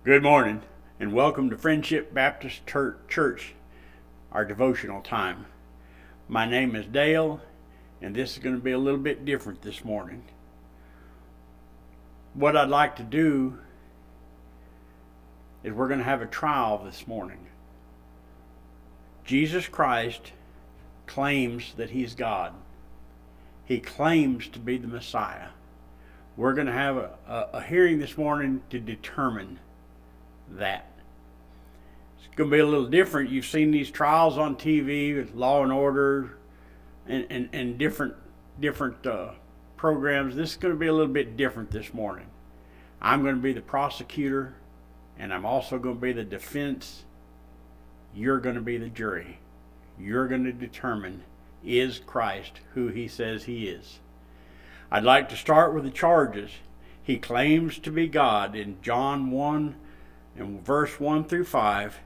Good morning, and welcome to Friendship Baptist Church, our devotional time. My name is Dale, and this is going to be a little bit different this morning. What I'd like to do is we're going to have a trial this morning. Jesus Christ claims that he's God. He claims to be the Messiah. We're going to have a hearing this morning to determine that. It's going to be a little different. You've seen these trials on TV with Law and Order and different programs. This is going to be a little bit different this morning. I'm going to be the prosecutor, and I'm also going to be the defense. You're going to be the jury. You're going to determine, is Christ who he says he is? I'd like to start with the charges. He claims to be God in John 1 and verse 1 through 5.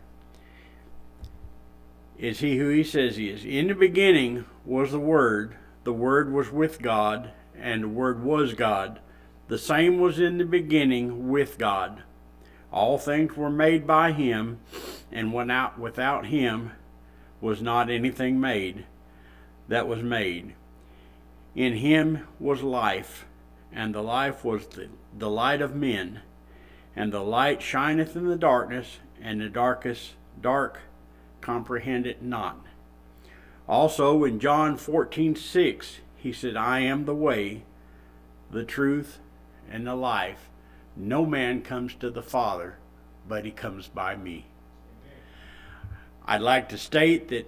Is he who he says he is? In the beginning was the Word was with God, and the Word was God. The same was in the beginning with God. All things were made by him, and without him was not anything made that was made. In him was life, and the life was the light of men. And the light shineth in the darkness, and the dark comprehend it not. Also in John 14:6, he said, I am the way, the truth, and the life. No man comes to the Father, but he comes by me. I'd like to state that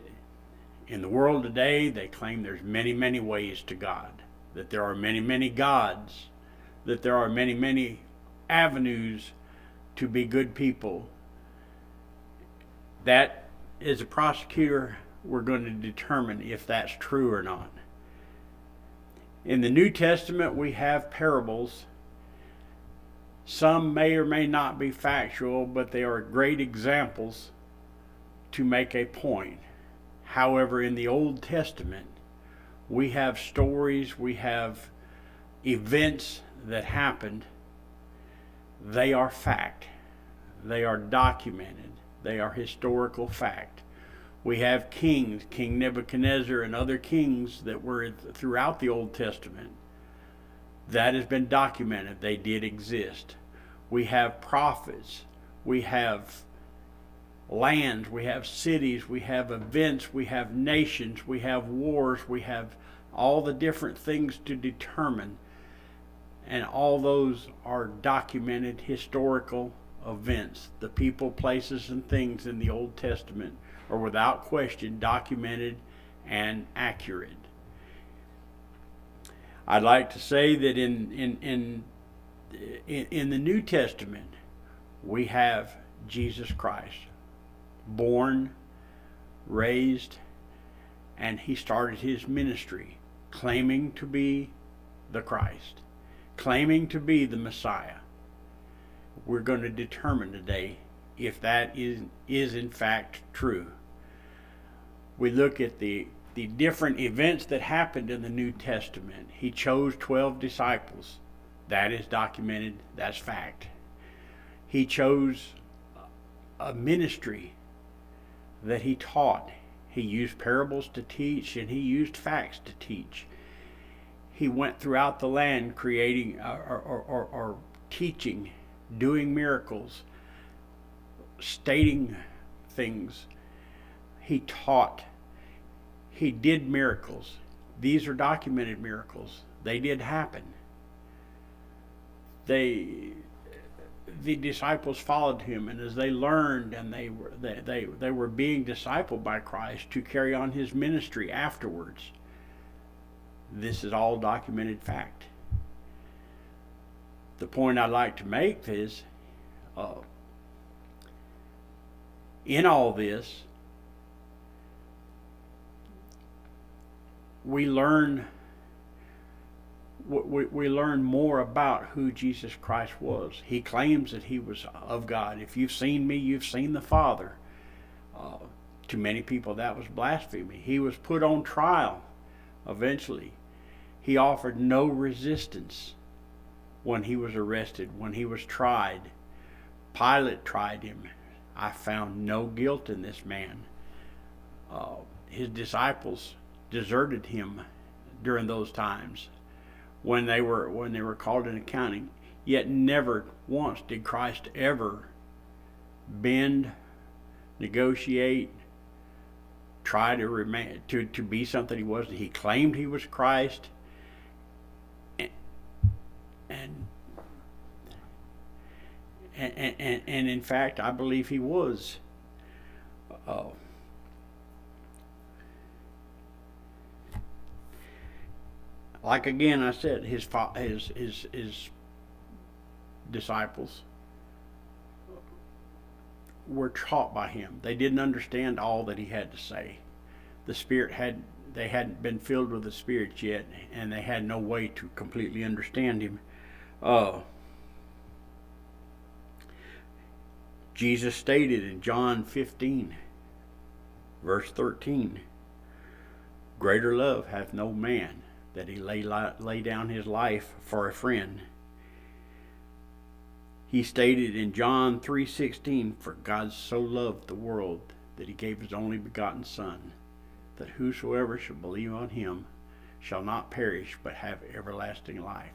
in the world today, they claim there's many, many ways to God, that there are many, many gods, that there are many, many avenues to be good people. That, as a prosecutor, we're going to determine if that's true or not. In the New Testament, we have parables. Some may or may not be factual, but they are great examples to make a point. However, in the Old Testament, we have stories, we have events that happened. They are fact. They are documented. They are historical fact. We have kings, King Nebuchadnezzar and other kings that were throughout the Old Testament. That has been documented. They did exist. We have prophets. We have lands. We have cities. We have events. We have nations. We have wars. We have all the different things to determine. And all those are documented historical events. The people, places, and things in the Old Testament are without question documented and accurate. I'd like to say that in the New Testament, we have Jesus Christ, born, raised, and he started his ministry claiming to be the Christ, claiming to be the Messiah. We're going to determine today if that is in fact true. We look at the different events that happened in the New Testament. He chose 12 disciples. That is documented. That's fact. He chose a ministry that he taught. He used parables to teach, and he used facts to teach. He went throughout the land creating or teaching, doing miracles, stating things. He taught. He did miracles. These are documented miracles. They did happen. The disciples followed him, and as they learned, and they were being discipled by Christ to carry on his ministry afterwards. This is all documented fact. The point I'd like to make is, in all this, we learn more about who Jesus Christ was. He claims that he was of God. If you've seen me, you've seen the Father. To many people, that was blasphemy. He was put on trial eventually. He offered no resistance when he was arrested, when he was tried. Pilate tried him. I found no guilt in this man. His disciples deserted him during those times when they were called in accounting. Yet never once did Christ ever bend, negotiate, try to remain to be something he wasn't. He claimed he was Christ, and in fact, I believe he was. Like again, I said, his disciples were taught by him. They didn't understand all that he had to say. They hadn't been filled with the Spirit yet, and they had no way to completely understand him. Jesus stated in John 15, verse 13, "Greater love hath no man, that he lay down his life for a friend." He stated in John 3:16, "For God so loved the world that he gave his only begotten Son, that whosoever shall believe on him shall not perish but have everlasting life."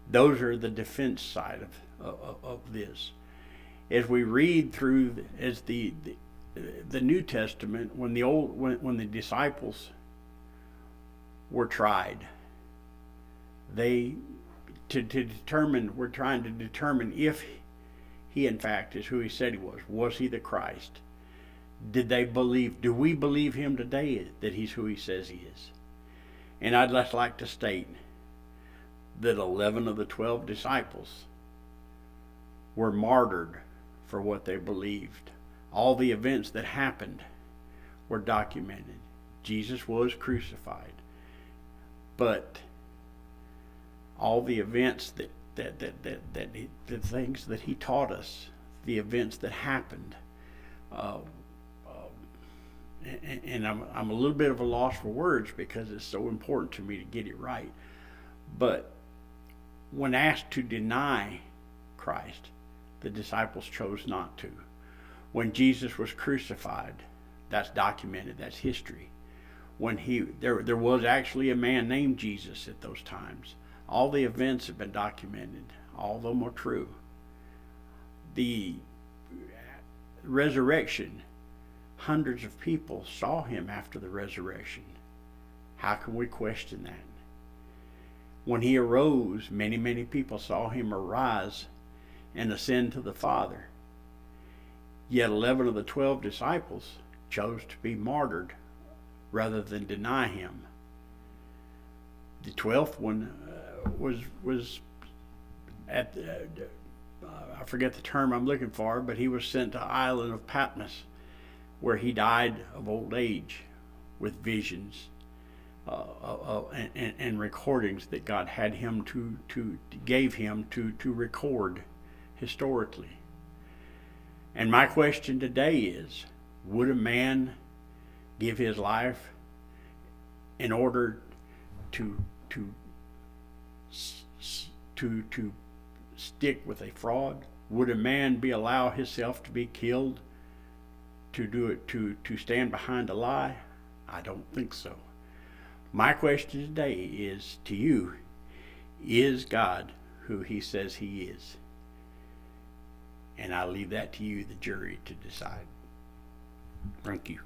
Those are the defense side of this. As we read through as the New Testament, when the disciples were tried, we're trying to determine if he in fact is who he said he was. Was he the Christ? Do we believe him today that he's who he says he is? And I'd just like to state that 11 of the 12 disciples were martyred for what they believed. All the events that happened were documented. Jesus was crucified, but all the events the things that he taught us, the events that happened, and I'm a little bit of a loss for words because it's so important to me to get it right. But when asked to deny Christ, the disciples chose not to. When Jesus was crucified, that's documented, that's history. When there was actually a man named Jesus at those times. All the events have been documented. All of them are true. The resurrection, hundreds of people saw him after the resurrection. How can we question that? When he arose, many, many people saw him arise and ascend to the Father. Yet 11 of the 12 disciples chose to be martyred rather than deny him. The 12th one was at I forget the term I'm looking for, but he was sent to the island of Patmos, where he died of old age with visions and recordings that God had him gave him to record historically. And my question today is, would a man give his life in order to stick with a fraud? Would a man allow himself to be killed to stand behind a lie? I don't think so. My question today is to you: is God who he says he is? And I leave that to you, the jury, to decide. Thank you.